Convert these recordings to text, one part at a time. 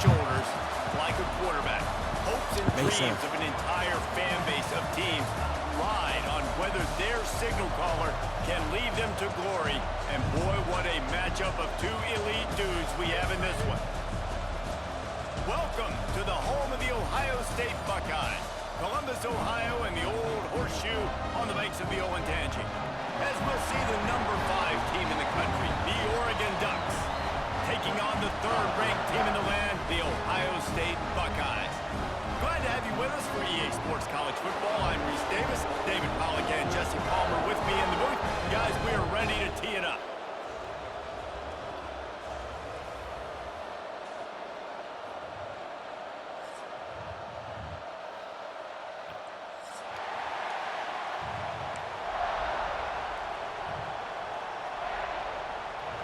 shoulders like a quarterback. Hopes and dreams of an entire fan base of teams ride on whether their signal caller can lead them to glory. And boy, what a matchup of two elite dudes we have in this one. Welcome to the home of the Ohio State Buckeyes. Columbus, Ohio, and the old horseshoe on the banks of the Olentangy. As we'll see the number 5 team in the country, the Oregon Ducks, taking on the third-ranked team in the land, the Ohio State Buckeyes. Glad to have you with us for EA Sports College Football. I'm Reese Davis, David Pollack, and Jesse Palmer with me in the booth. Guys, we are ready to tee it up.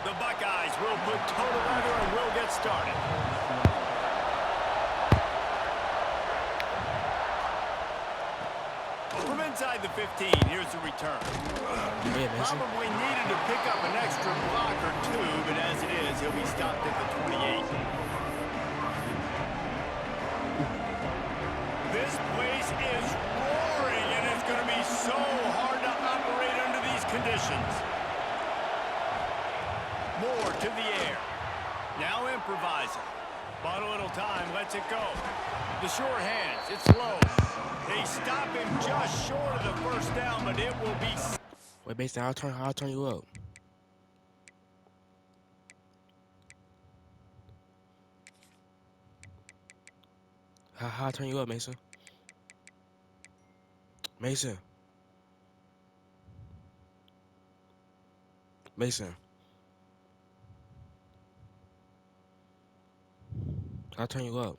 The Buckeyes will put total leather and will get started. From inside the 15, here's the return. Probably needed to pick up an extra block or two, but as it is, he'll be stopped at the 28. This place is roaring, and it's going to be so hard to operate under these conditions. More to the air. Now improvising. Bought a little time, lets it go. The short hands, it's low. They stop him just short of the first down, but it will be... Wait, Mason, I'll turn you up. I'll turn you up, Mason. Mason. I'll turn you up.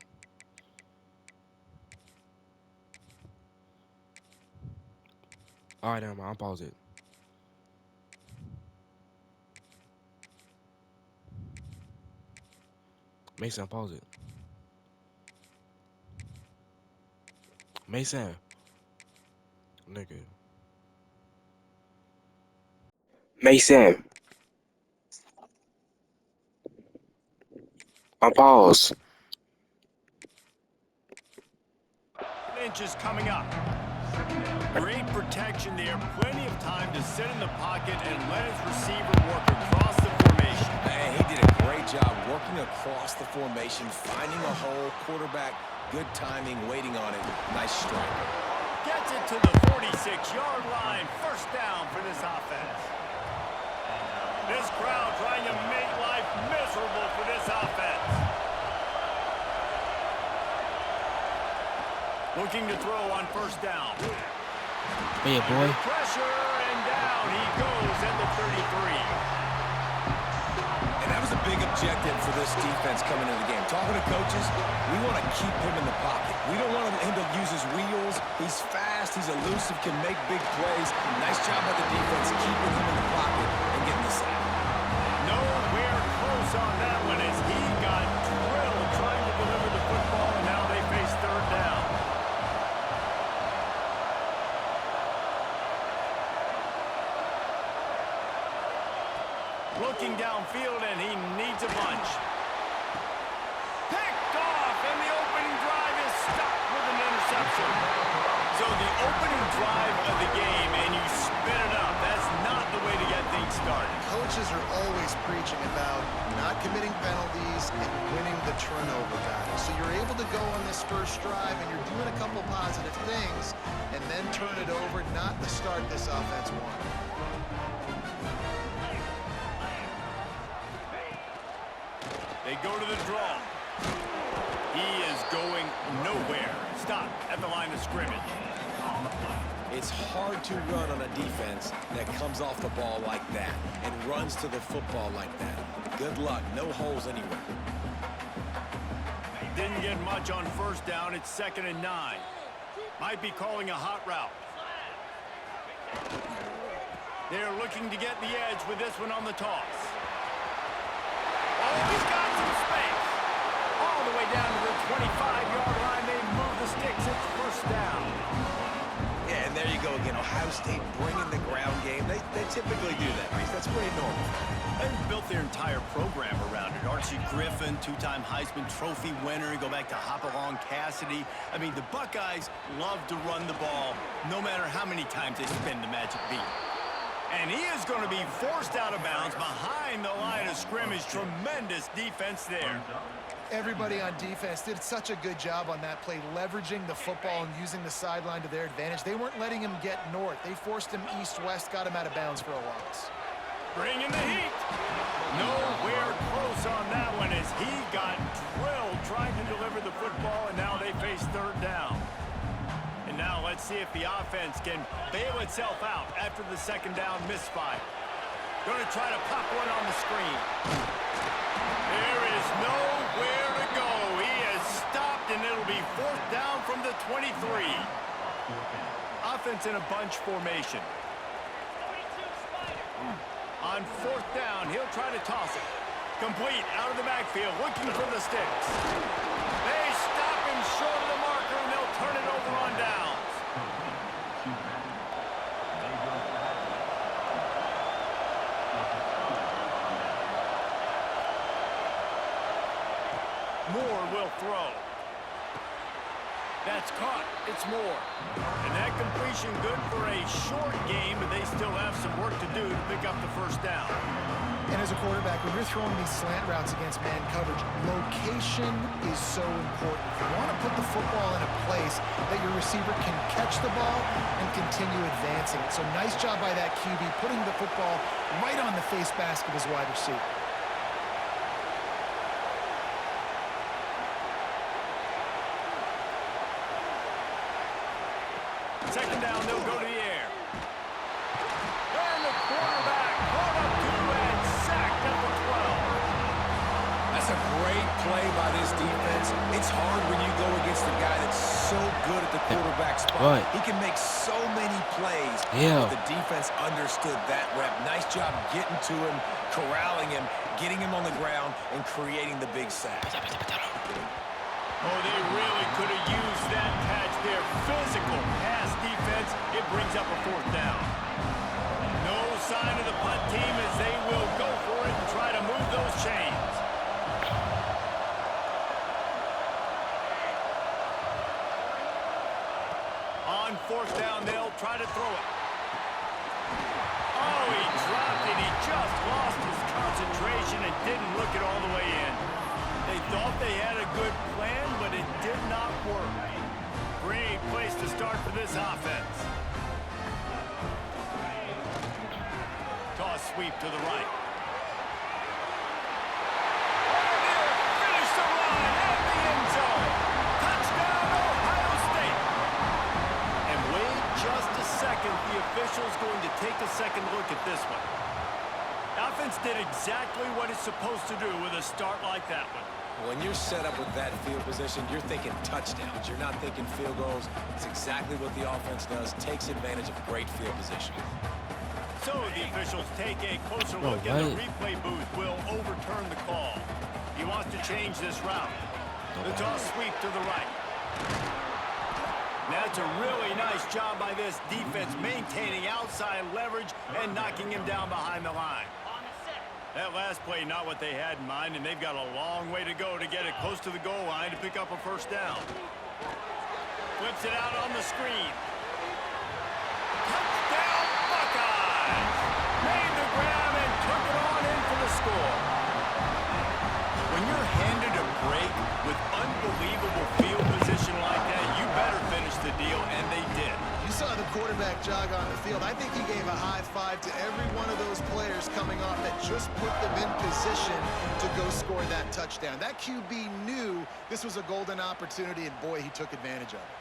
Alright, then, I'll pause it. Mason, pause it. Mason. Nigga. Mason. On pause. Inch is coming up. Great protection there. Plenty of time to sit in the pocket and let his receiver work across the formation. Man, he did a great job working across the formation, finding a hole, quarterback, good timing, waiting on it. Nice strike. Gets it to the 46-yard line. First down for this offense. This crowd trying to make life miserable for this offense. Looking to throw on first down. Hey, boy. Pressure, and down he goes at the 33. And that was a big objective for this defense coming into the game. Talking to coaches, we want to keep him in the pocket. We don't want him to use his wheels. He's fast, he's elusive, can make big plays. Nice job by the defense keeping him in the pocket and getting the sack. Nowhere close on that one as he got drilled trying to deliver the football, and now they face third down. Looking downfield, and he needs a bunch. Picked off, and the opening drive is stopped with an interception. So the opening drive of the game, and you spin it up. That's not the way to get things started. Coaches are always preaching about not committing penalties and winning the turnover battle. So you're able to go on this first drive, and you're doing a couple positive things, and then turn it over, not the start this offense wanted. They go to the draw. He is going nowhere. Stop at the line of scrimmage. It's hard to run on a defense that comes off the ball like that and runs to the football like that. Good luck. No holes anywhere. Didn't get much on first down. It's 2nd and 9. Might be calling a hot route. They're looking to get the edge with this one on the toss. Oh, he's got some space. All the way down to the 25-yard line. They move the sticks. It's first down. Yeah, and there there you go again. Ohio State bringing the ground game. They typically do that, right? That's pretty normal. They've built their entire program around it. Archie Griffin, two-time Heisman Trophy winner. You go back to Hopalong Cassidy. I mean, the Buckeyes love to run the ball, no matter how many times they spin the magic beat. And he is going to be forced out of bounds behind the line of scrimmage. Tremendous defense there. Everybody on defense did such a good job on that play, leveraging the football and using the sideline to their advantage. They weren't letting him get north. They forced him east-west, got him out of bounds for a loss. Bringing the heat. Nowhere close on that one as he got drilled trying to deliver the football, and now they face third down. And now let's see if the offense can bail itself out after the second down misfire. Going to try to pop one on the screen. There is nowhere to go. He is stopped, and it'll be fourth down from the 23. Offense in a bunch formation. On fourth down, he'll try to toss it. Complete out of the backfield, looking for the sticks. They stop him short of the marker, and they'll turn it over on downs. Moore will throw. That's caught. It's Moore. And that completion good for a short game, but they still have some work to do to pick up the first down. And as a quarterback, when you're throwing these slant routes against man coverage, location is so important. You want to put the football in a place that your receiver can catch the ball and continue advancing. So nice job by that QB, putting the football right on the face mask of his wide receiver. Second down, they'll go to the air. And the quarterback caught up to and sacked at the 12. That's a great play by this defense. It's hard when you go against a guy that's so good at the quarterback spot. Right. He can make so many plays. Yeah. But the defense understood that rep. Nice job getting to him, corralling him, getting him on the ground, and creating the big sack. Oh, they really could have used that catch there. Physical pass defense. It brings up a fourth down. No sign of the punt team as they will go for it and try to move those chains. On fourth down, they'll try to throw it. Oh, he dropped it. He just lost his concentration and didn't look it all the way in. They thought they had a good plan, but it did not work. Great place to start for this offense. Toss sweep to the right. And they'll finish the line at the end zone. Touchdown, Ohio State. And wait just a second. The official's going to take a second look at this one. Offense did exactly what it's supposed to do with a start like that one. When you're set up with that field position, you're thinking touchdowns. You're not thinking field goals. It's exactly what the offense does. Takes advantage of great field position. So the officials take a closer look and the replay booth will overturn the call. He wants to change this route. The toss sweep to the right. That's a really nice job by this defense, maintaining outside leverage and knocking him down behind the line. That last play, not what they had in mind, and they've got a long way to go to get it close to the goal line to pick up a first down. Flips it out on the screen. Touchdown, Buckeyes! Made the grab and took it on in for the score. When you're handed a break with unbelievable field position like that, you better finish the deal, and they did. You saw the quarterback jog on the field. I think he gave a high five to every one of those players coming off that just put them in position to go score that touchdown. That QB knew this was a golden opportunity, and boy, he took advantage of it.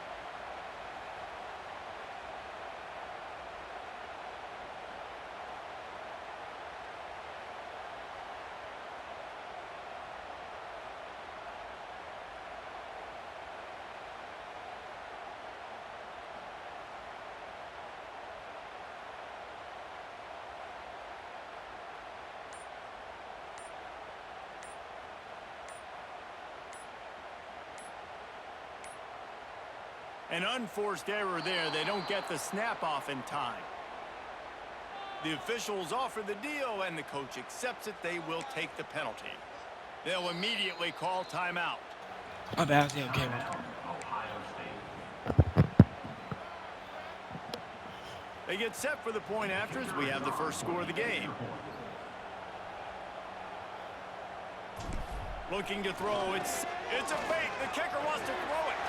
An unforced error there. They don't get the snap off in time. The officials offer the deal, and the coach accepts it. They will take the penalty. They'll immediately call timeout. My bad, I was on camera. They get set for the point after as we have the first score of the game. Looking to throw. It's a fake. The kicker wants to throw it.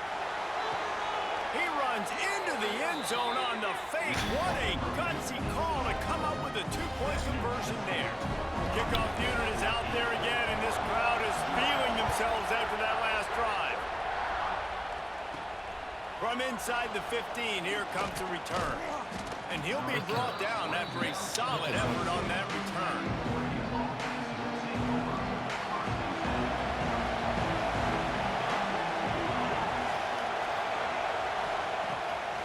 He runs into the end zone on the fake. What a gutsy call to come up with a two-point conversion there. Kickoff unit is out there again, and this crowd is feeling themselves after that last drive. From inside the 15, here comes a return. And he'll be brought down after a solid effort on that return.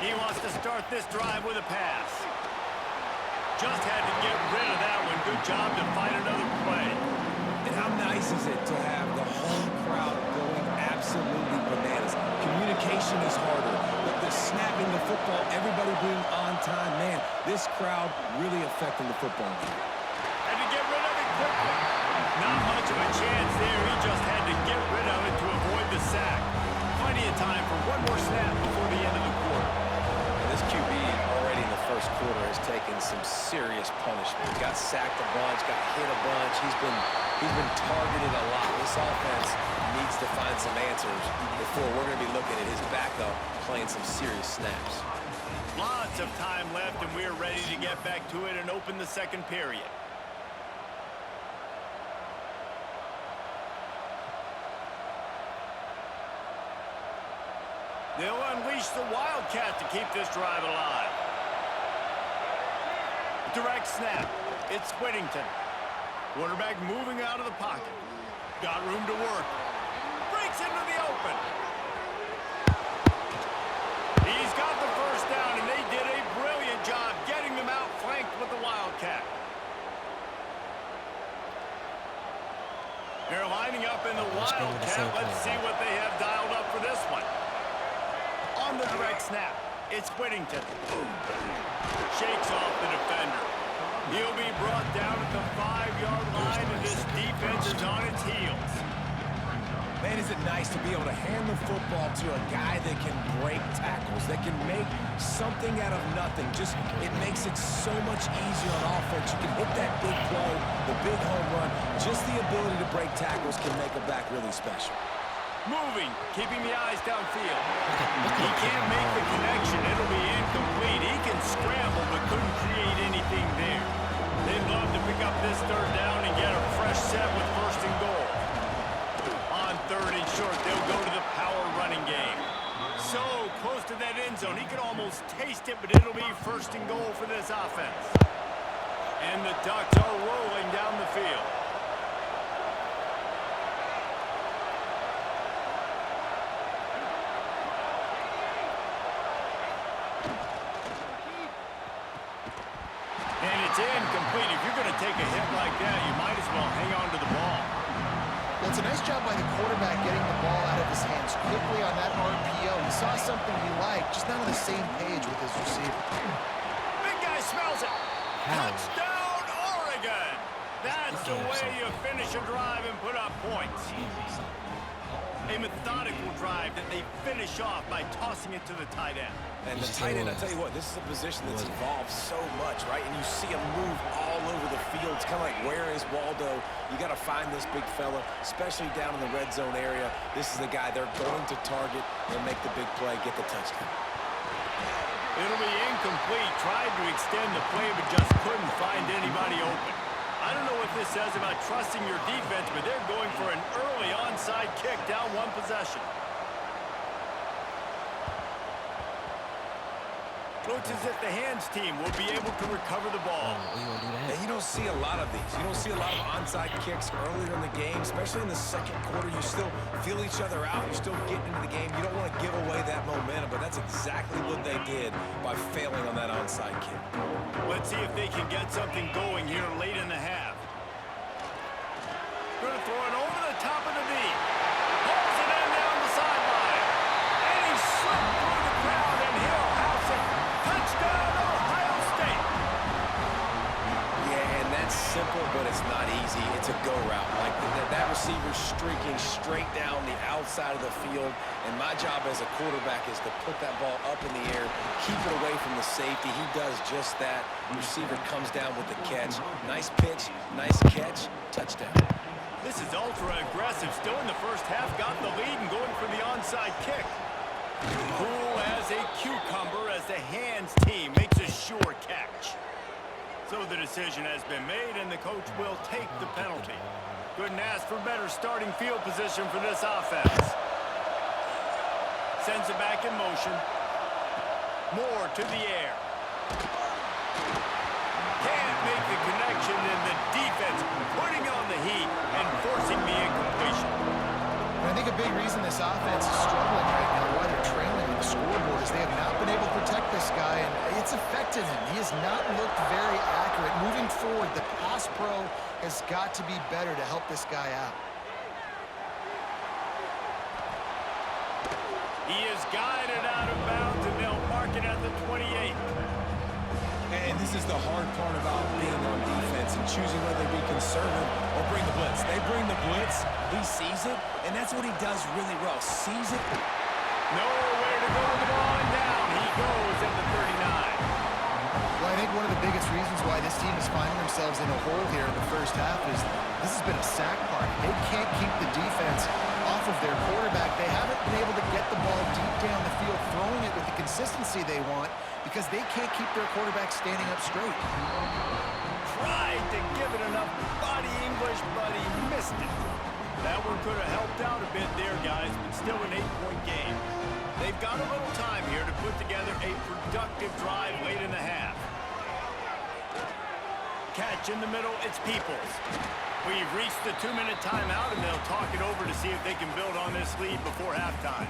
He wants to start this drive with a pass. Just had to get rid of that one. Good job to find another play. And how nice is it to have the home crowd going absolutely bananas? Communication is harder. With the snapping the football, everybody being on time, man, this crowd really affecting the football game. Had to get rid of it quickly. Not much of a chance there. He just had to get rid of it to avoid the sack. Plenty of time for one more snap before the end of the quarter. And this QB already in the first quarter has taken some serious punishment. Got sacked a bunch, got hit a bunch. He's been targeted a lot. This offense needs to find some answers before we're going to be looking at his backup playing some serious snaps. Lots of time left, and we're ready to get back to it and open the second period. They'll unleash the Wildcat to keep this drive alive. Direct snap. It's Whittington. Quarterback moving out of the pocket. Got room to work. Breaks into the open. He's got the first down, and they did a brilliant job getting them outflanked with the Wildcat. They're lining up in the Wildcat. Let's see what they have dialed up for this one. On the direct snap, it's Whittington. Shakes off the defender. He'll be brought down at the 5-yard line, and this defense is on its heels. Man, is it nice to be able to hand the football to a guy that can break tackles, that can make something out of nothing. Just, it makes it so much easier on offense. You can hit that big play, the big home run. Just the ability to break tackles can make a back really special. Moving, keeping the eyes downfield. He can't make the connection. It'll be incomplete. He can scramble, but couldn't create anything there. They'd love to pick up this third down and get a fresh set with first and goal. On third and short, they'll go to the power running game. So close to that end zone, he could almost taste it, but it'll be first and goal for this offense. And the Ducks are rolling down the field. And it's incomplete. If you're going to take a hit like that, you might as well hang on to the ball. Well, it's a nice job by the quarterback getting the ball out of his hands quickly on that RPO. He saw something he liked, just not on the same page with his receiver. Big guy smells it. How? Touchdown, Oregon. That's the way you finish a drive and put up points. A methodical drive that they finish off by tossing it to the tight end. And the tight end, I tell you what, this is a position that's evolved so much, right? And you see him move all over the field. It's kind of like, where is Waldo? You got to find this big fella, especially down in the red zone area. This is the guy they're going to target and make the big play, get the touchdown. It'll be incomplete. Tried to extend the play, but just couldn't find anybody open. I don't know what this says about trusting your defense, but they're going for an early onside kick down one possession. Looks as if the hands team will be able to recover the ball. And you don't see a lot of these. You don't see a lot of onside kicks earlier in the game, especially in the second quarter. You still feel each other out. You're still getting into the game. You don't want to give away that momentum, but that's exactly what they did by failing on that onside kick. Let's see if they can get something going here late in the half. Going to throw it over the top of the knee. Pulls it in down the sideline. And he slipped through the receivers streaking straight down the outside of the field, and my job as a quarterback is to put that ball up in the air, keep it away from the safety. He does just that. Receiver comes down with the catch. Nice pitch, nice catch, touchdown. This is ultra-aggressive. Still in the first half, got the lead and going for the onside kick. Cool as a cucumber as the hands team makes a sure catch. So the decision has been made, and the coach will take the penalty. Couldn't ask for better starting field position for this offense. Sends it back in motion. More to the air. Can't make the connection, and the defense putting on the heat and forcing the incompletion. And I think a big reason this offense is struggling right now, why they're trailing on the scoreboard, is they have not been able to protect this guy, and it's affected him. He has not looked very accurate. Moving forward, the pass pro has got to be better to help this guy out. He is guided out of bounds, and they'll mark it at the 28. And this is the hard part about being on defense and choosing whether to be conservative or bring the blitz. They bring the blitz, he sees it, and that's what he does really well. Sees it. Nowhere to go with the ball, and down he goes at the 39. Well, I think one of the biggest reasons why this team is finding themselves in a hole here in the first half is this has been a sack party. They can't keep the defense off of their quarterback. They haven't been able to get the ball deep down the field, throwing it with the consistency they want, because they can't keep their quarterback standing up straight. Tried to give it enough body English, but he missed it. That one could have helped out a bit there, guys, but still an 8-point game. They've got a little time here to put together a productive drive late in the half. Catch in the middle, it's Peoples. We've reached the 2-minute timeout, and they'll talk it over to see if they can build on this lead before halftime.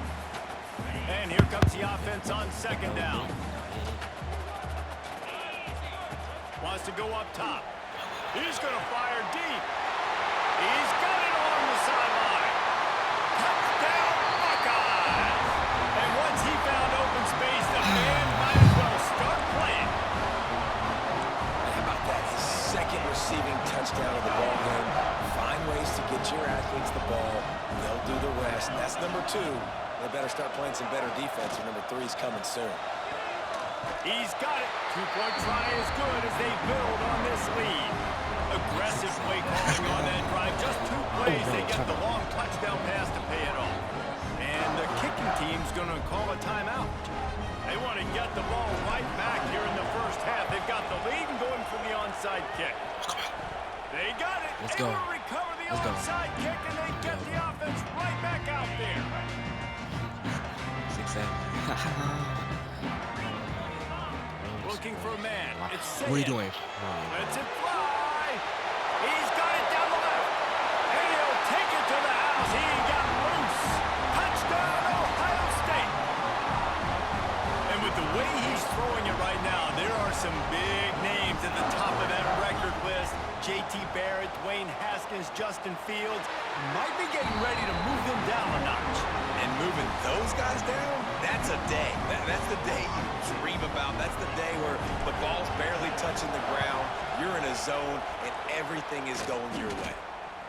And here comes the offense on second down. Wants to go up top. He's going to fire deep. He's got it along the sideline. Touchdown, Buckeyes! And once he found open space, the man might as well start playing. How about that? His second receiving touchdown of the ball game. Find ways to get your athletes the ball. They'll do the rest. That's number 2. They better start playing some better defense, or number 3 is coming soon. He's got it. 2-point try is good as they build on this lead. Aggressive play calling on that drive. Just 2 plays, they get the long touchdown pass to pay it off. And the kicking team's going to call a timeout. They want to get the ball right back here in the first half. They've got the lead and going for the onside kick. They got it. Let's they go. will recover the Let's go. onside kick, and they get the offense right back out there. 6-7. Looking for a man. It's What are you doing? Lets it fly. He's got it down the left. And he'll take it to the house. He got loose. Touchdown, Ohio State. And with the way he's throwing it right now, there are some big names at the top of that record list. J.T. Barrett, Dwayne Haskins, Justin Fields might be getting ready to move them down a notch. And moving those guys down, that's a day. That's the day you dream about. That's the day where the ball's barely touching the ground, you're in a zone, and everything is going your way.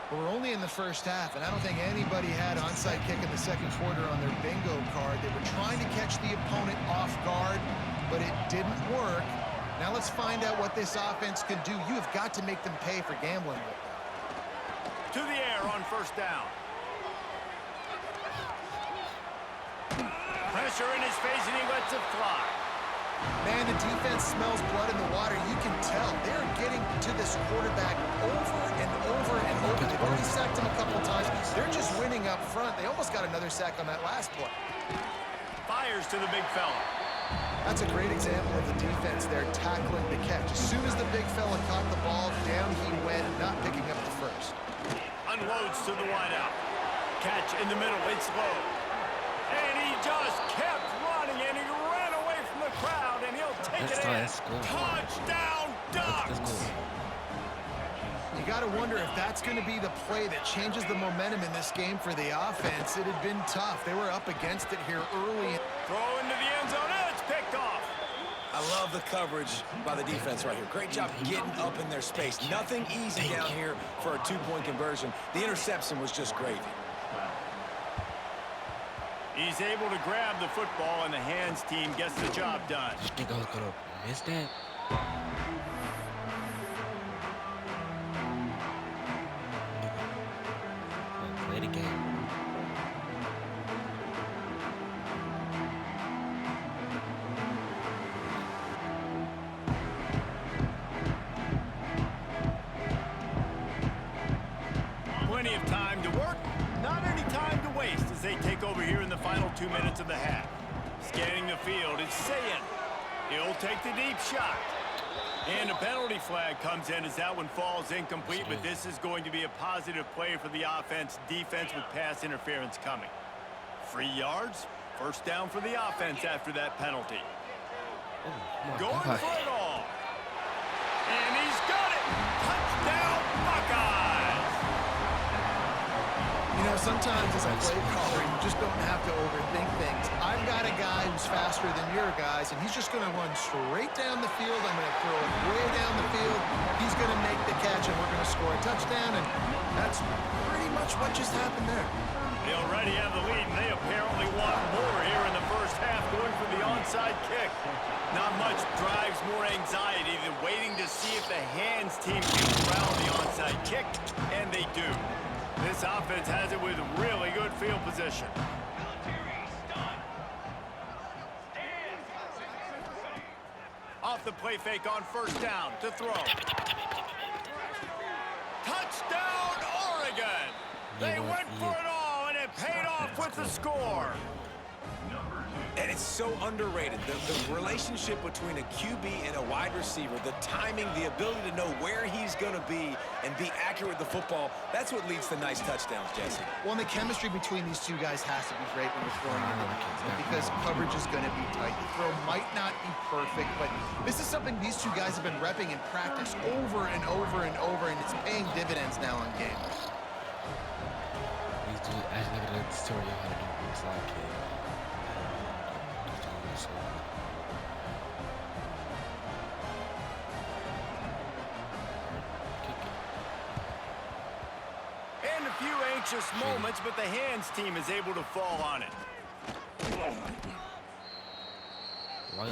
Well, we're only in the first half, and I don't think anybody had onside kick in the second quarter on their bingo card. They were trying to catch the opponent off guard, but it didn't work. Now let's find out what this offense can do. You have got to make them pay for gambling with them. To the air on first down. Pressure in his face, and he lets it fly. Man, the defense smells blood in the water. You can tell they're getting to this quarterback over and over and over. They've already sacked him a couple times. They're just winning up front. They almost got another sack on that last play. Fires to the big fella. That's a great example of the defense there tackling the catch. As soon as the big fella caught the ball, down he went, not picking up the first. Unloads to the wideout. Catch in the middle, it's low. And he just kept running, and he ran away from the crowd, and he'll take it in. That's cool. Touchdown, That's Ducks! cool. You got to wonder if that's going to be the play that changes the momentum in this game for the offense. It had been tough. They were up against it here early. Throw into the end zone, and it's picked off. I love the coverage by the defense right here. Great job getting up in their space. Nothing easy down here for a two-point conversion. The interception was just gravy. He's able to grab the football, and the hands team gets the job done. You think I was gonna miss that? Play the game. Plenty of time to work, not any time to waste as they take over here in the final 2 minutes of the half. Scanning the field, it's Sayin. He'll take the deep shot. And a penalty flag comes in as that one falls incomplete, but this is going to be a positive play for the offense. Defense with pass interference coming. 3 yards, first down for the offense after that penalty. Oh, Going for it all. And he's got it. Touchdown, Buckeyes. You know, sometimes as a play caller, you just don't have to overthink things. I've got a guy who's faster than your guys, and he's just going to run straight down the field. I'm going to throw it way down the field. He's going to make the catch, and we're going to score a touchdown, and that's pretty much what just happened there. They already have the lead, and they apparently want more here in the first half, going for the onside kick. Not much drives more anxiety than waiting to see if the hands team can corral the onside kick, and they do. This offense has it with really good field position. Off the play fake on first down to throw. Touchdown, Oregon! They went for it all, and it paid off with the score. And it's so underrated. The relationship between a QB and a wide receiver, the timing, the ability to know where he's going to be and be accurate with the football, that's what leads to nice touchdowns, Jesse. Well, and the chemistry between these two guys has to be great when you're throwing into the end zone because coverage is going to be tight. The throw might not be perfect, but this is something these two guys have been repping in practice over and over and over, and it's paying dividends now in game. These dudes actually look at the story of how to do things like it. And a few anxious moments, but the hands team is able to fall on it. What?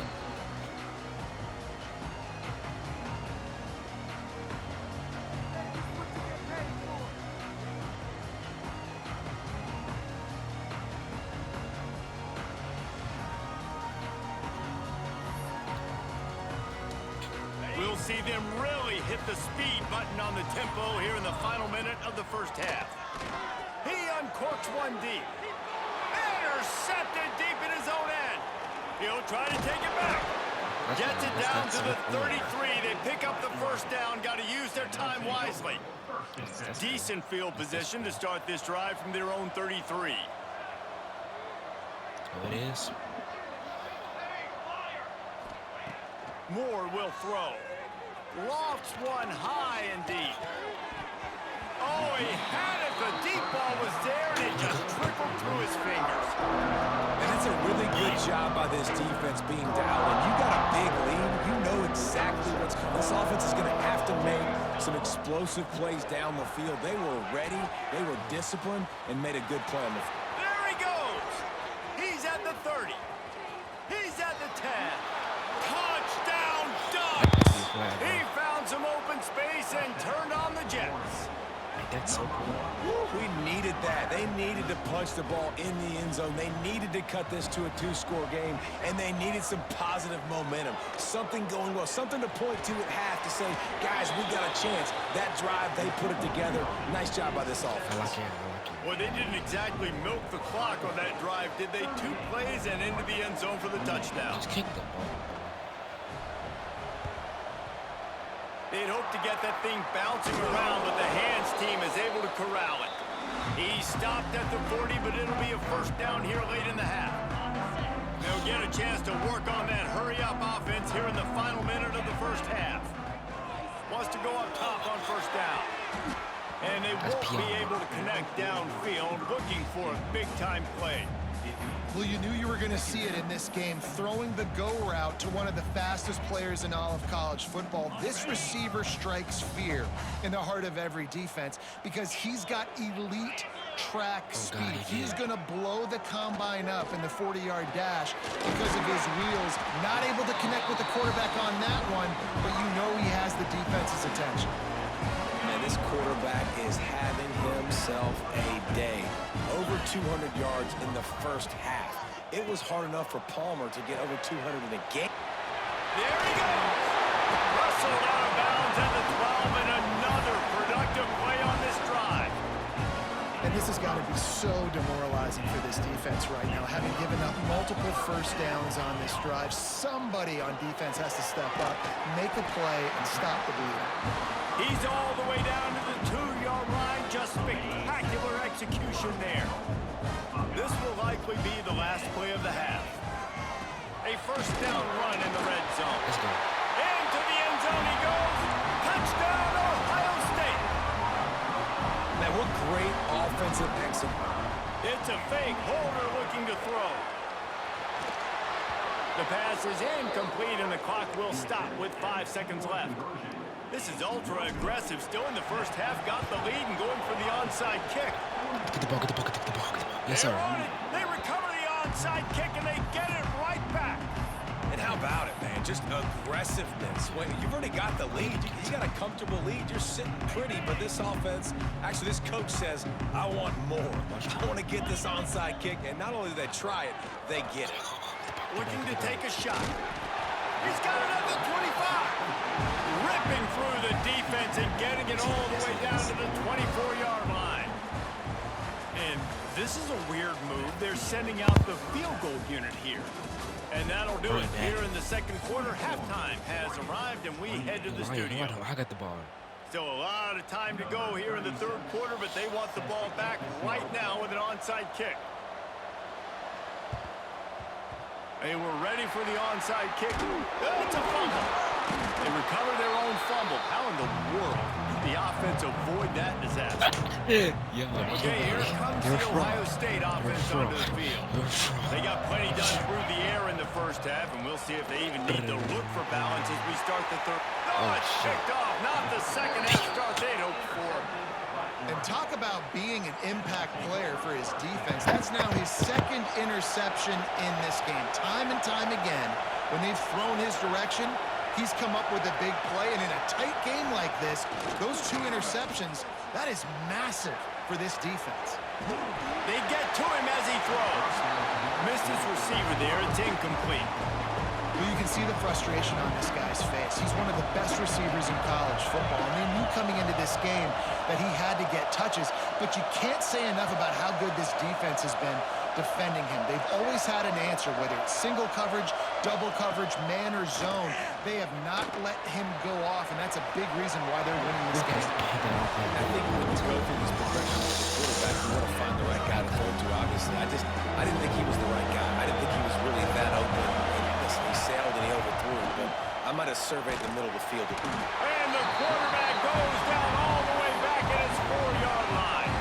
We'll see them really hit the speed button on the tempo here in the final minute of the first half. He uncorks one deep. Intercepted deep in his own end. He'll try to take it back. Gets it down to the 33. They pick up the first down. Got to use their time wisely. Decent field position to start this drive from their own 33. Oh, it is. Moore will throw. Lofts one high and deep. Oh, he had it. The deep ball was there, and it just trickled through his fingers. And that's a really good job by this defense being dialed in. You got a big lead. You know exactly what's coming. This offense is going to have to make some explosive plays down the field. They were ready. They were disciplined and made a good play on the field. There he goes. He's at the 30. He's at the 10. Touchdown, Ducks. He found some open space and turned on the Jets. Like, that's so cool. We needed that. They needed to punch the ball in the end zone. They needed to cut this to a two-score game, and they needed some positive momentum. Something going well, something to point to at half to say, guys, we got a chance. That drive, they put it together. Nice job by this offense. I like it. I like it. Well, they didn't exactly milk the clock on that drive, did they? 2 plays and into the end zone for the touchdown. Just kick the ball. They'd hope to get that thing bouncing around, but the hands team is able to corral it. He stopped at the 40, but it'll be a first down here late in the half. They'll get a chance to work on that hurry-up offense here in the final minute of the first half. Wants to go up top on first down. And they won't be able to connect downfield, looking for a big-time play. Well, you knew you were going to see it in this game, throwing the go route to one of the fastest players in all of college football. This receiver strikes fear in the heart of every defense because he's got elite track speed. He's going to blow the combine up in the 40-yard dash because of his wheels. Not able to connect with the quarterback on that one, but you know he has the defense's attention. And this quarterback is having himself a day. Over 200 yards in the first half. It was hard enough for Palmer to get over 200 in a game. There he goes. Russell out of bounds at the 12, and another productive play on this drive. And this has got to be so demoralizing for this defense right now, having given up multiple first downs on this drive. Somebody on defense has to step up, make a play, and stop the bleeding. He's all the way down to the 2-yard line. Just spectacular execution there. This will likely be the last play of the half. A first down run in the red zone. Let's go. Into the end zone he goes. Touchdown, Ohio State. Man, what great offensive execution. It's a fake. Holder looking to throw. The pass is incomplete, and the clock will stop with 5 seconds left. This is ultra-aggressive. Still in the first half. Got the lead and going for the onside kick. Get the ball, get the ball, get the ball, get the ball. Yes, sir. They're on it. They recover the onside kick, and they get it right back. And how about it, man? Just aggressiveness. Well, you've already got the lead. You got a comfortable lead. You're sitting pretty, but this offense, actually this coach says, I want more. I want to get this onside kick. And not only do they try it, they get it. Looking to take a shot. He's got it at the 25. Ripping through the defense and getting it all the way down to the 24-yard line. And this is a weird move. They're sending out the field goal unit here. And that'll do it here in the second quarter. Halftime has arrived, and we head to the studio. I got the ball. Still a lot of time to go here in the third quarter, but they want the ball back right now with an onside kick. They were ready for the onside kick. It's a fumble. They recover their own fumble. How in the world did the offense avoid that disaster? Okay, here comes the Ohio State offense onto the field. They got plenty done through the air in the first half, and we'll see if they even need to look for balance as we start the third. Oh, it's picked off. Not the second half start they'd hoped for. And talk about being an impact player for his defense. That's now his second interception in this game. Time and time again, when they've thrown his direction, he's come up with a big play. And in a tight game like this, those 2 interceptions, that is massive for this defense. They get to him as he throws. Missed his receiver there. It's incomplete. Well, you can see the frustration on this guy's face. He's one of the best receivers in college football. And they knew coming into this game that he had to get touches. But you can't say enough about how good this defense has been defending him. They've always had an answer, whether it's single coverage, double coverage, man or zone. They have not let him go off, and that's a big reason why they're winning this game. I think when you go through this progression as a quarterback, you want to find the right guy to throw to, obviously. I didn't think he was the right guy. I didn't think he was really that open. He sailed and he overthrew it, but I might have surveyed the middle of the field. And the quarterback goes down all the way back at his 4-yard line.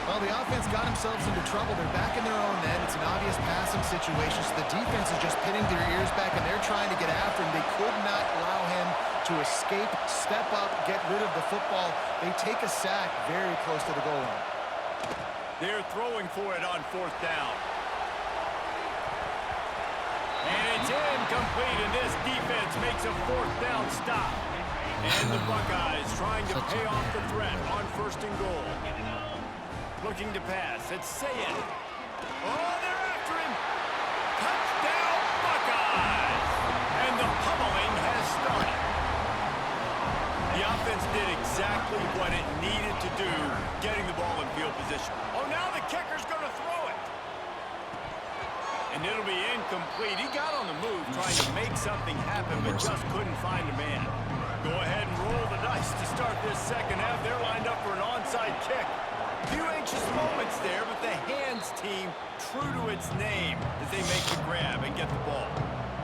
Well, the offense got themselves into trouble. They're back in their own end. It's an obvious passing situation, so the defense is just pinning their ears back, and they're trying to get after him. They could not allow him to escape, step up, get rid of the football. They take a sack very close to the goal line. They're throwing for it on 4th down. And it's incomplete, and this defense makes a 4th down stop. And the Buckeyes trying to pay off the threat on 1st and goal. Looking to pass. It's Sayed. Oh, they're after him. Touchdown, Buckeyes. And the pummeling has started. The offense did exactly what it needed to do, getting the ball in field position. Oh, now the kicker's going to throw it. And it'll be incomplete. He got on the move trying to make something happen, but just couldn't find a man. Go ahead and roll the dice to start this second half. They're lined up for an onside kick. Few anxious moments there, but the hands team, true to its name, as they make the grab and get the ball.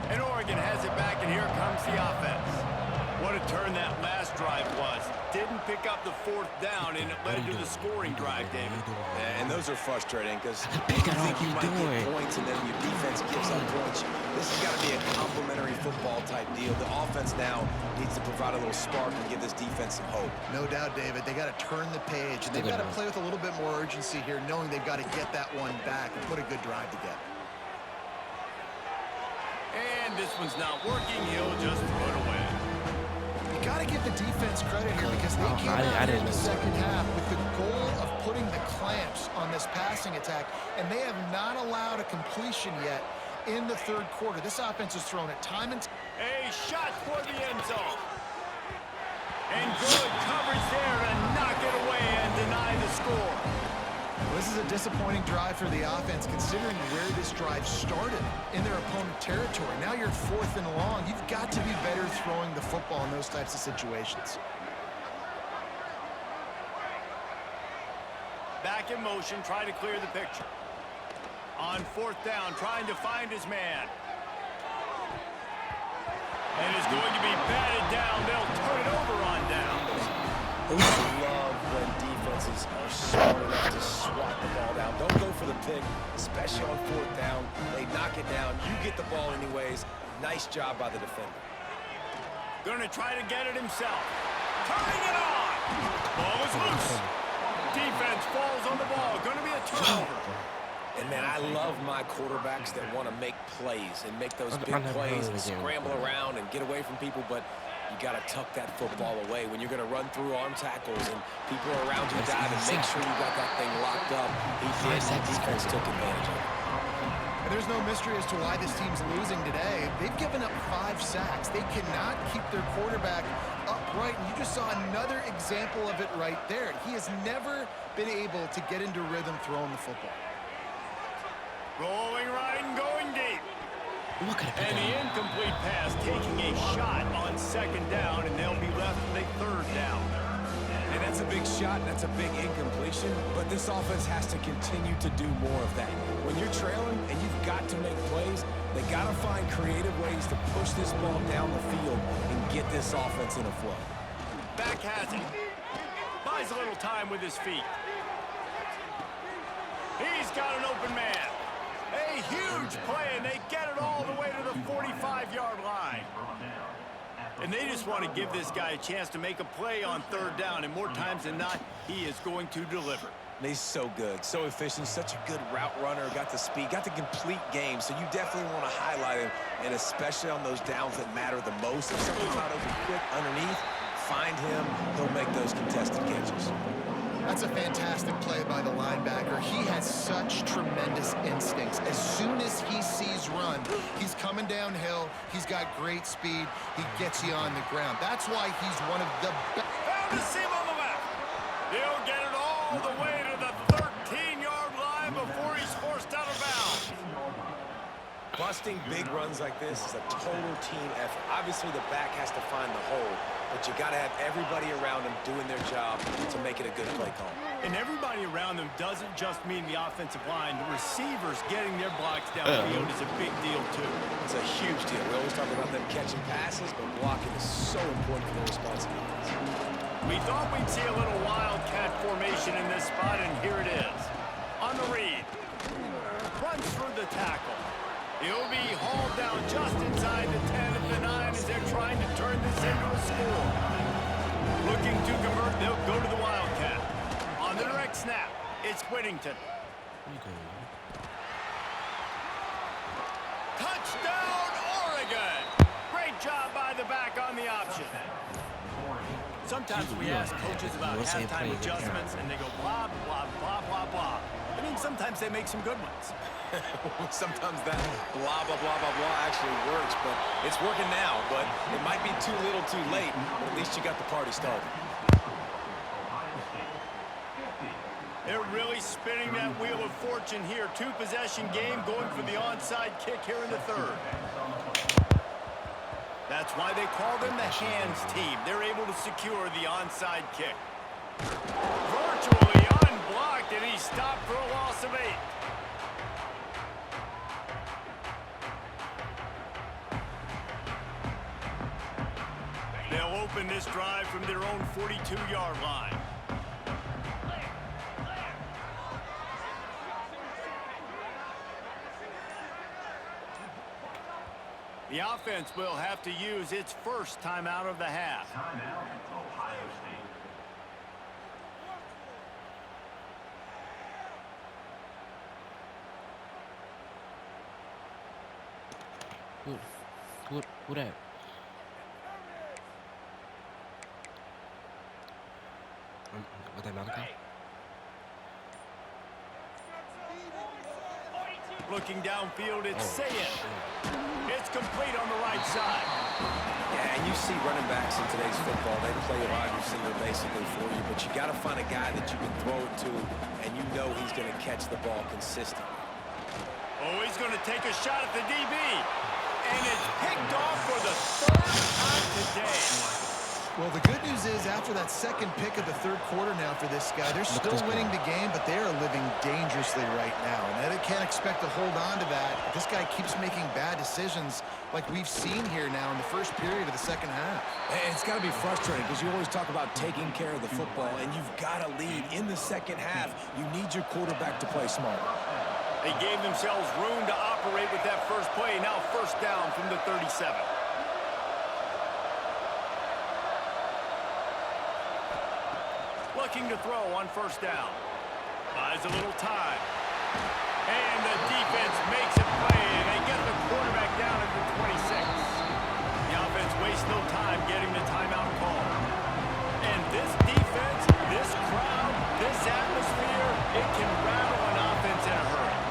And Oregon has it back, and here comes the offense. What a turn that last drive was. Didn't pick up the 4th down, and it led to the scoring drive, David. And those are frustrating because Pick it up, you doing? complementary football type deal. The offense now needs to provide a little spark and give this defense some hope. No doubt, David. They got to turn the page, and they've got to play with a little bit more urgency here, knowing they've got to get that one back and put a good drive together. And this one's not working. He'll just throw it away. You got to give the defense credit here because they came out in the second half with the goal of putting the clamps on this passing attack, and they have not allowed a completion yet in the third quarter. This offense has thrown it time and time. A shot for the end zone. And good coverage there to knock it away and deny the score. This is a disappointing drive for the offense considering where this drive started in their opponent territory. Now you're 4th and long. You've got to be better throwing the football in those types of situations. Back in motion, trying to clear the picture. On 4th down, trying to find his man. And is going to be batted down. They'll turn it over on downs. I love when defenses are smart enough to swat the ball down. Don't go for the pick, especially on 4th down. They knock it down. You get the ball anyways. Nice job by the defender. Going to try to get it himself. Turning it on. Ball is loose. Defense falls on the ball. Going to be a turnover. And, man, I love my quarterbacks that want to make plays and make those big plays and scramble around and get away from people, but you got to tuck that football away when you're going to run through arm tackles and people are around you dive and make sure you got that thing locked up. He did. The defense took advantage of it. And there's no mystery as to why this team's losing today. They've given up 5 sacks. They cannot keep their quarterback upright. And you just saw another example of it right there. He has never been able to get into rhythm throwing the football. Rolling right and going deep. And the And incomplete pass taking a shot on 2nd down, and they'll be left with a 3rd down. And that's a big shot, and that's a big incompletion, but this offense has to continue to do more of that. When you're trailing and you've got to make plays, they got to find creative ways to push this ball down the field and get this offense in a flow. Back has it. Buys a little time with his feet. He's got an open man. A huge play, and they get it all the way to the 45-yard line. And they just want to give this guy a chance to make a play on 3rd down, and more times than not, he is going to deliver. He's so good, so efficient, such a good route runner, got the speed, got the complete game, so you definitely want to highlight him, and especially on those downs that matter the most. If something's not open quick underneath, find him, he'll make those contested catches. That's a fantastic play by the linebacker. He has such tremendous instincts. As soon as he sees run, he's coming downhill. He's got great speed. He gets you on the ground. That's why he's one of the best. Found a seam on the left. He'll get it all the way to the 13-yard line before he's forced out of bounds. Busting big runs like this is a total team effort. Obviously, the back has to find the hole, but you got to have everybody around them doing their job to make it a good play call. And everybody around them doesn't just mean the offensive line. The receivers getting their blocks downfield is a big deal, too. It's a huge deal. We always talk about them catching passes, but blocking is so important for their responsibilities. We thought we'd see a little wildcat formation in this spot, and here it is. On the read. Runs through the tackle. He'll be hauled down just inside the 10 at the 9 as they're trying to turn this into a score. Looking to convert, they'll go to the wildcat. On the direct snap, it's Whittington. Touchdown, Oregon! Great job by the back on the option. Sometimes we ask coaches about halftime adjustments, and they go blah, blah, blah, blah, blah. I mean, sometimes they make some good ones. Sometimes that blah, blah, blah, blah, blah actually works, but it's working now, but it might be too little too late, but at least you got the party started. They're really spinning that wheel of fortune here. 2-possession game going for the onside kick here in the 3rd. That's why they call them the hands team. They're able to secure the onside kick. Virtually unblocked, and he stopped for a loss of 8. They'll open this drive from their own 42-yard line. The offense will have to use its first timeout of the half. Timeout, Ohio State. Who that? What that Malachi? Looking downfield, it's Oh, Sayed. shit. It's complete on the right side. Yeah, and you see running backs in today's football, they play a wide receiver basically for you, but you got to find a guy that you can throw it to, and you know he's going to catch the ball consistently. Oh, he's going to take a shot at the DB. And it's picked off for the third time today. Well, the good news is after that second pick of the third quarter now for this guy, they're still winning the game, but they are living dangerously right now. And they can't expect to hold on to that. This guy keeps making bad decisions like we've seen here now in the first period of the second half. And it's got to be frustrating because you always talk about taking care of the football, and you've got to lead in the second half. You need your quarterback to play smart. They gave themselves room to operate with that first play. Now first down from the 37. Looking to throw on first down. Buys a little time. And the defense makes a play, and they get the quarterback down at the 26. The offense wastes no time getting the timeout call. And this defense, this crowd, this atmosphere, it can rattle an offense in a hurry.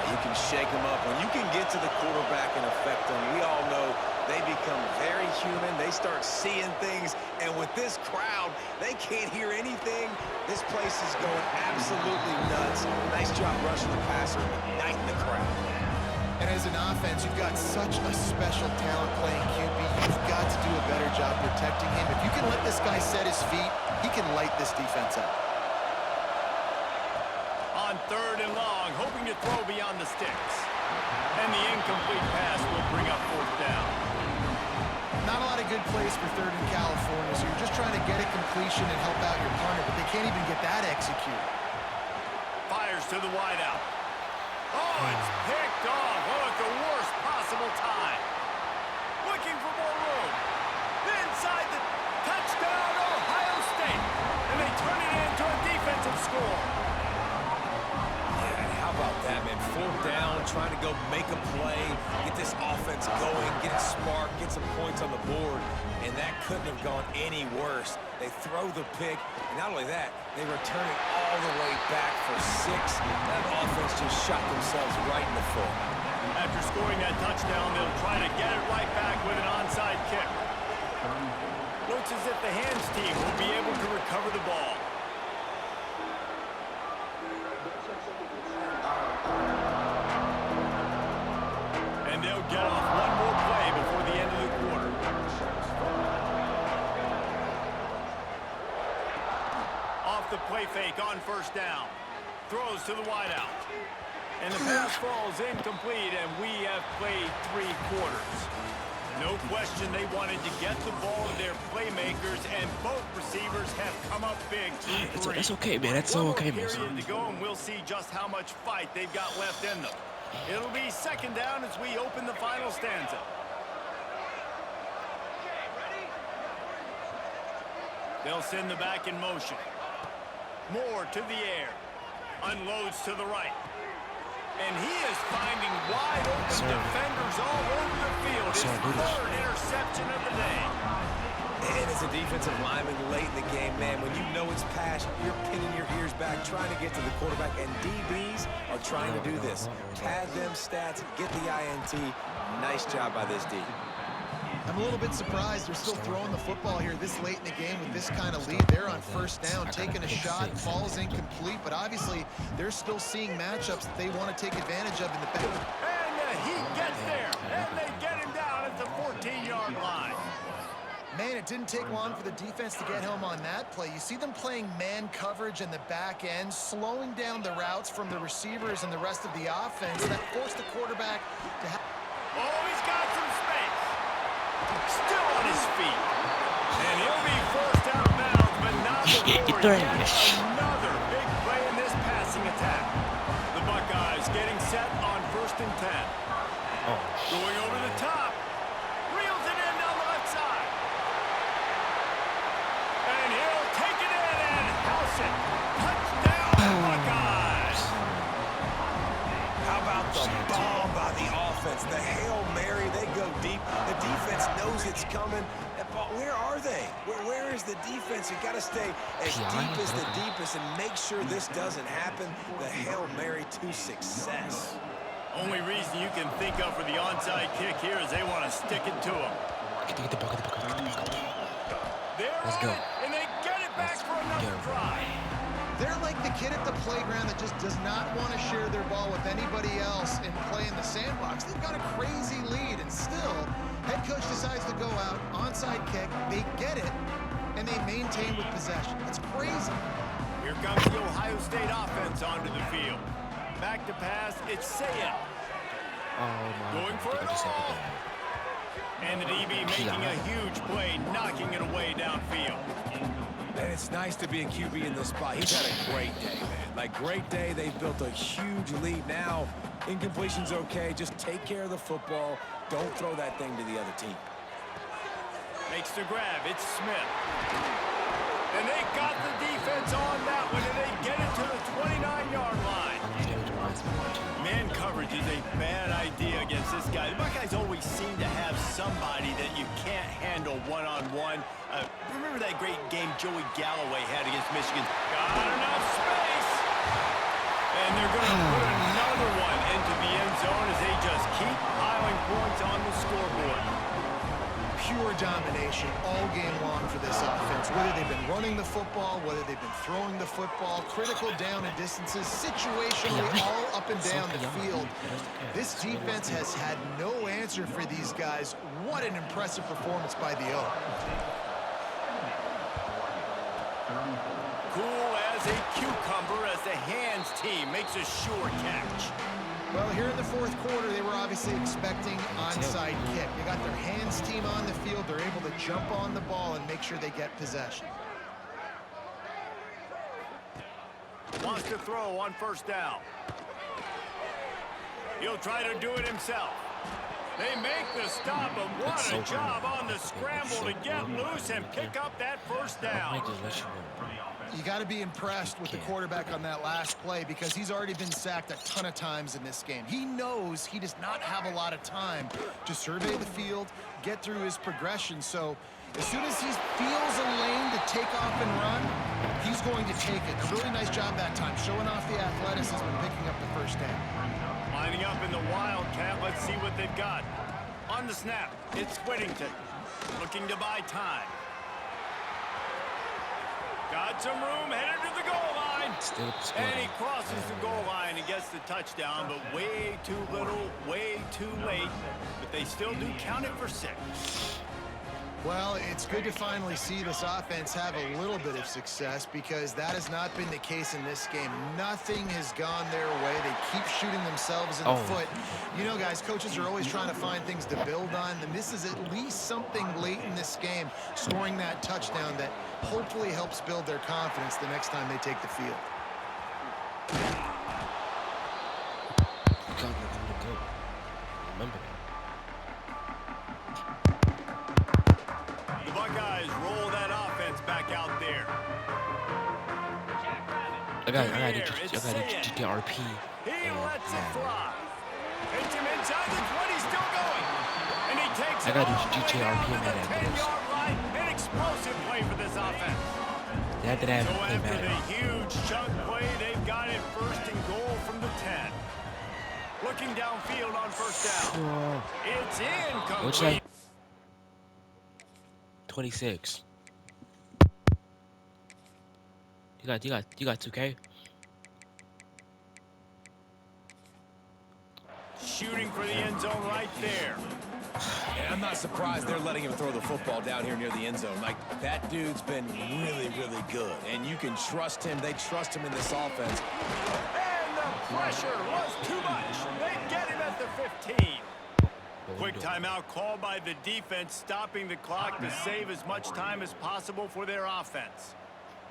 You can shake them up. When you can get to the quarterback and affect them, we all know they become very human. They start seeing things, and with this crowd, they can't hear anything. This place is going absolutely nuts. Nice job rushing the passer, igniting the crowd. And as an offense, you've got such a special talent playing QB. You've got to do a better job protecting him. If you can let this guy set his feet, he can light this defense up. On third and long, hoping to throw beyond the sticks. And the incomplete pass will bring up fourth down. Not a lot of good plays for third in California, so you're just trying to get a completion and help out your punter, but they can't even get that executed. Fires to the wideout. Oh, it's picked off. Oh, at the worst possible time. Looking for more room. Inside the touchdown, Ohio State. And they turn it into a defensive score. How about that, man? Fourth down, trying to go make a play, get this offense going, get it spark, get some points on the board, and that couldn't have gone any worse. They throw the pick, and not only that, they return it all the way back for 6. That offense just shot themselves right in the foot. After scoring that touchdown, they'll try to get it right back with an onside kick. Looks as if the hands team will be able to recover the ball. And they'll get off one more play before the end of the quarter. Off the play fake on first down. Throws to the wideout. And the pass falls incomplete, and we have played 3 quarters. No question they wanted to get the ball to their playmakers, and both receivers have come up big. That's okay, man. That's so okay, man. One more period to go, and we'll see just how much fight they've got left in them. It'll be second down as we open the final stanza. They'll send the back in motion. Moore to the air. Unloads to the right. And he is finding wide open defenders all over the field. His third interception of the day. And as a defensive lineman late in the game, man, when you know it's pass, you're pinning your ears back, trying to get to the quarterback, and DBs are trying to do this. Pad them stats, get the INT. Nice job by this D. I'm a little bit surprised they're still throwing the football here this late in the game with this kind of lead. They're on first down, taking a shot, falls incomplete, but obviously they're still seeing matchups that they want to take advantage of in the back. And he gets there, and they get him down at the 14-yard line. Man, it didn't take long for the defense to get home on that play. You see them playing man coverage in the back end, slowing down the routes from the receivers and the rest of the offense. That forced the quarterback to have... Oh, he's got some space. Still on his feet. And he'll be forced out of bounds, but not before another big play in this passing attack. The Buckeyes getting set on 1st and 10. Going over the top. it. Touchdown, Buckeyes. How about the bomb by the offense? The Hail Mary, they go deep. The defense knows it's coming. But where are they? Where is the defense? You got to stay as deep as the deepest and make sure this doesn't happen. The Hail Mary to success. Only reason you can think of for the onside kick here is they want to stick it to him. Get the ball, get the ball, get the ball, get the ball. They're Let's on go. it, and they get it back for another go. try. They're like the kid at the playground that just does not want to share their ball with anybody else and play in the sandbox. They've got a crazy lead, and still, head coach decides to go out, onside kick, they get it, and they maintain with possession. That's crazy. Here comes the Ohio State offense onto the field. Back to pass, it's Sayet. Oh my Going for God, it I just said all. that. And the DB making a huge play, knocking it away downfield. And it's nice to be a QB in this spot. He's had a great day, man. Like, great day. They've built a huge lead. Now, incompletion's okay. Just take care of the football. Don't throw that thing to the other team. Makes the grab, it's Smith. And they got the defense on that one, and they get it to the 29-yard line. Man coverage is a bad idea against this guy. The Buckeyes always seem to have somebody that you can't handle one-on-one. Remember that great game Joey Galloway had against Michigan? Got enough space! And they're going to put another one into the end zone as they just keep piling points on the scoreboard. Pure domination all game long for this offense. Whether they've been running the football, whether they've been throwing the football, critical down and distances, situationally all up and down the field. This defense has had no answer for these guys. What an impressive performance by the O. Cool as a cucumber as the hands team makes a sure catch. Well, here in the fourth quarter, they were obviously expecting onside kick. They got their hands team on the field. They're able to jump on the ball and make sure they get possession. Wants to throw on first down. He'll try to do it himself. They make the stop, but what a job on the scramble to get loose and pick up that first down. You got to be impressed with the quarterback on that last play because he's already been sacked a ton of times in this game. He knows he does not have a lot of time to survey the field, get through his progression. So as soon as he feels a lane to take off and run, he's going to take it. A really nice job that time, showing off the athleticism and picking up the first down. Lining up in the Wildcat, let's see what they've got. On the snap, it's Whittington, looking to buy time. Got some room, headed to the goal line. And he crosses the goal line and gets the touchdown, but way too little, way too late. But they still do count it for 6. Well, it's good to finally see this offense have a little bit of success because that has not been the case in this game. Nothing has gone their way. They keep shooting themselves in the foot. You know, guys, coaches are always trying to find things to build on, and this is at least something late in this game, scoring that touchdown that hopefully helps build their confidence the next time they take the field. Remember The Buckeyes roll that offense back out there. I got GTRP. He lets it fly. Hits him inside the 20, still going. And he takes I got it GTRP to in the that 10-yard line. An explosive play for this offense. So after the huge chunk play, they've got it first and goal from the 10. Looking downfield on first down. It's incomplete. 26. You got 2K? Shooting for the end zone right there. And I'm not surprised they're letting him throw the football down here near the end zone. Like, that dude's been really, really good. And you can trust him. They trust him in this offense. And the pressure was too much. They get him at the 15. Quick timeout called by the defense, stopping the clock to save as much time as possible for their offense.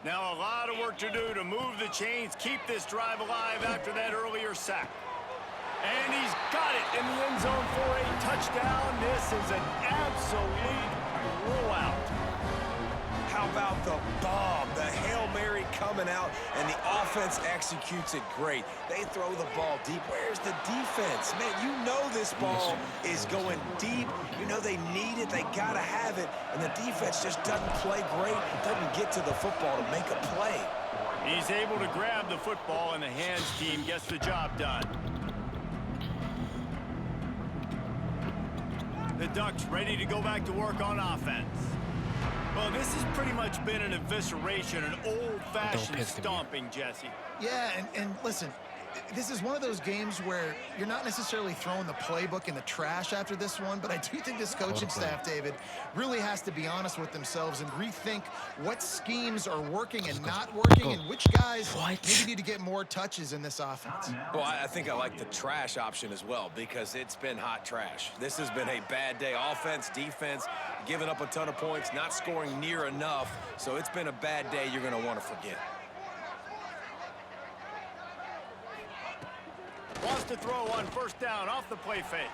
Now a lot of work to do to move the chains, keep this drive alive after that earlier sack. And he's got it in the end zone for a touchdown. This is an absolute blowout. How about the bomb, the Hail Mary coming out, and the offense executes it great. They throw the ball deep. Where's the defense? Man, you know this ball is going deep. You know they need it. They got to have it. And the defense just doesn't play great, doesn't get to the football to make a play. He's able to grab the football, and the hands team gets the job done. The Ducks ready to go back to work on offense. Well, this has pretty much been an evisceration, an old-fashioned stomping, Jesse. Yeah, and listen, this is one of those games where you're not necessarily throwing the playbook in the trash after this one, but I do think this coaching staff, David, really has to be honest with themselves and rethink what schemes are working and not working and which guys maybe need to get more touches in this offense. Well, I think I like the trash option as well because it's been hot trash. This has been a bad day. Offense, defense, giving up a ton of points, not scoring near enough. So it's been a bad day you're going to want to forget. Wants to throw on first down off the play fake.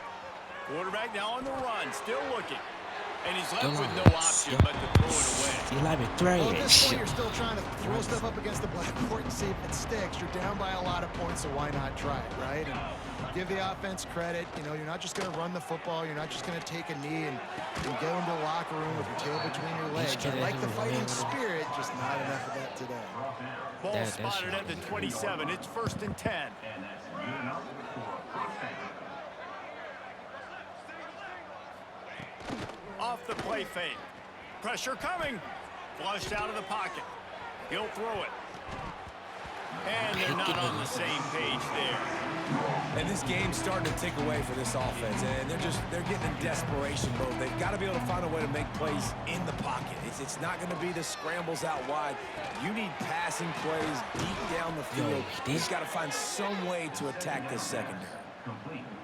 Quarterback now on the run, still looking. And he's left with no option but to throw it away. Well, at this point, you're still trying to throw stuff up against the blackboard and see if it sticks. You're down by a lot of points, so why not try it, right? And give the offense credit. You know, you're not just going to run the football. You're not just going to take a knee and go into the locker room with your tail between your legs. I like the fighting spirit, just not enough of that today. Ball spotted at the 27. It's 1st and 10. Off the play fake. Pressure coming. Flushed out of the pocket. He'll throw it. And they're not on the same page there. And this game's starting to tick away for this offense, and they're getting in desperation mode. They've got to be able to find a way to make plays in the pocket. It's not going to be the scrambles out wide. You need passing plays deep down the field. You've got to find some way to attack this secondary.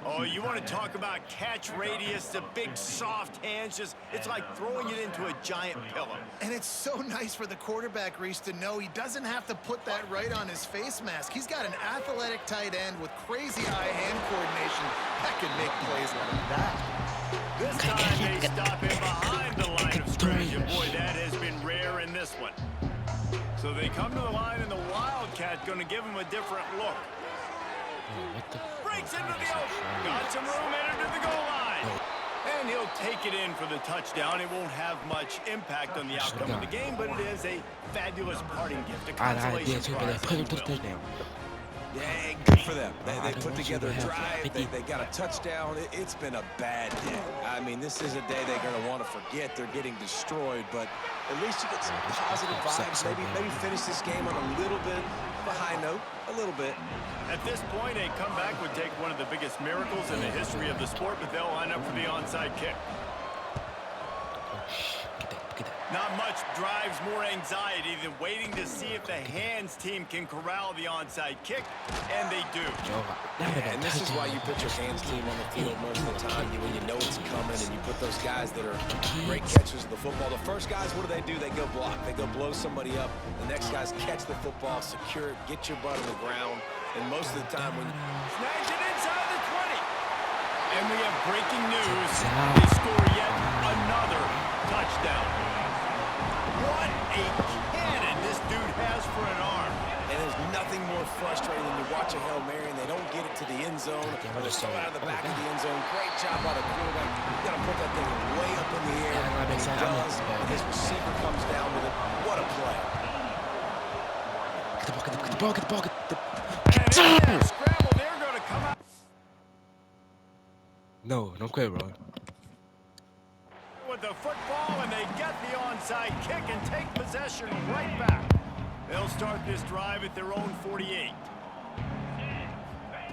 Oh, you want to talk about catch radius, the big soft hands, it's like throwing it into a giant pillow. And it's so nice for the quarterback, Reese, to know he doesn't have to put that right on his face mask. He's got an athletic tight end with crazy eye-hand coordination that can make plays like that. This time they stop him behind the line of scrimmage, and boy, that has been rare in this one. So they come to the line, and the Wildcat going to give him a different look. Breaks into the open. Got some room, entered to the goal line. And he'll take it in for the touchdown. It won't have much impact on the outcome of the game, but it is a fabulous parting gift, a consolation prize. Yeah, good for them. They put together a drive. They got a touchdown. It's been a bad day. I mean, this is a day they're going to want to forget. They're getting destroyed, but at least you get some positive vibes. Maybe finish this game on a little bit of a high note, a little bit. At this point, a comeback would take one of the biggest miracles in the history of the sport, but they'll line up for the onside kick. Not much drives more anxiety than waiting to see if the hands team can corral the onside kick, and they do. And this is why you put your hands team on the field most of the time when you know it's coming, and you put those guys that are great catchers of the football. The first guys, what do? They go block. They go blow somebody up. The next guys catch the football, secure it, get your butt on the ground, and most of the time when snatch it inside the 20. And we have breaking news. They score yet another touchdown. What a cannon this dude has for an arm. And there's nothing more frustrating than you watch a Hail Mary and they don't get it to the end zone, or they're still out of the back of the end zone. Great job by the quarterback. You got to put that thing way up in the air. And he does, and his receiver comes down with it. What a play. Get the ball, get the ball, get the ball. And in that scramble, they're going to come out. No, don't quit, bro. With the football, and they get the onside kick and take possession right back. They'll start this drive at their own 48.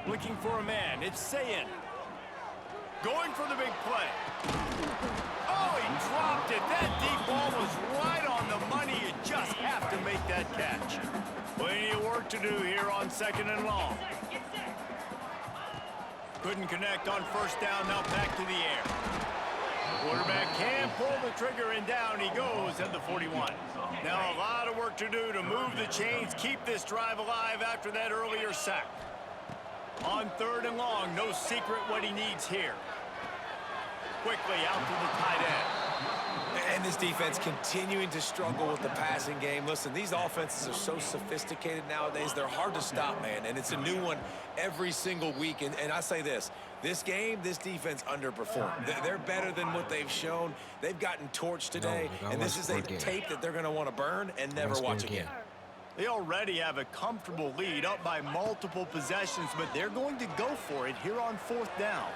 Looking for a man. It's Sayin. Going for the big play. Oh, he dropped it. That deep ball was right on the money. You just have to make that catch. Plenty of work to do here on 2nd and long. Couldn't connect on first down. Now back to the air. Quarterback can pull the trigger, and down he goes at the 41. Now a lot of work to do to move the chains, keep this drive alive after that earlier sack. On 3rd and long, no secret what he needs here. Quickly out to the tight end. And this defense continuing to struggle with the passing game. Listen, these offenses are so sophisticated nowadays. They're hard to stop, man. And it's a new one every single week. And I say this game, this defense underperformed. They're better than what they've shown. They've gotten torched today. And this is a tape that they're going to want to burn and never watch again. They already have a comfortable lead, up by multiple possessions, but they're going to go for it here on 4th down.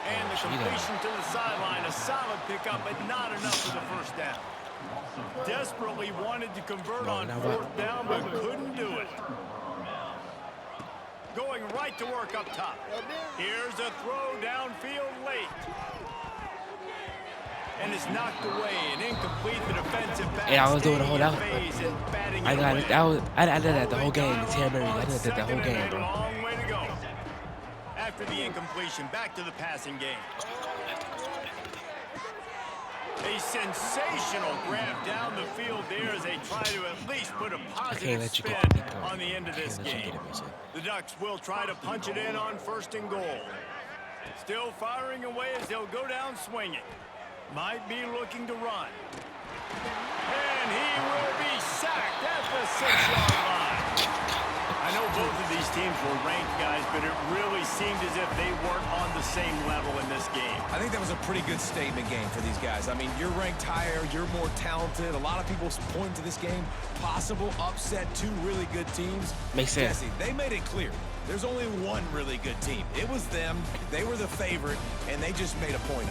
And the completion to the sideline, a solid pickup, but not enough for the first down. Desperately wanted to convert on 4th down, but couldn't do it. Going right to work up top. Here's a throw downfield late. And it's knocked away and incomplete. The defensive back. Yeah, I was doing the whole out. I got it. I did that the whole game. The Terry Murray. I did that the whole game, bro. Long way to go. After the incompletion, back to the passing game. A sensational grab down the field there as they try to at least put a positive spin on the end of this game. The Ducks will try to punch it in on 1st and goal. Still firing away as they'll go down swinging. Might be looking to run. And he will be sacked at the 6-yard line. I know both of these teams were ranked, guys, but it really seemed as if they weren't on the same level in this game. I think that was a pretty good statement game for these guys. I mean, you're ranked higher, you're more talented. A lot of people point to this game, possible upset, 2 really good teams. Makes sense. Jesse, they made it clear. There's only one really good team. It was them. They were the favorite, and they just made a point.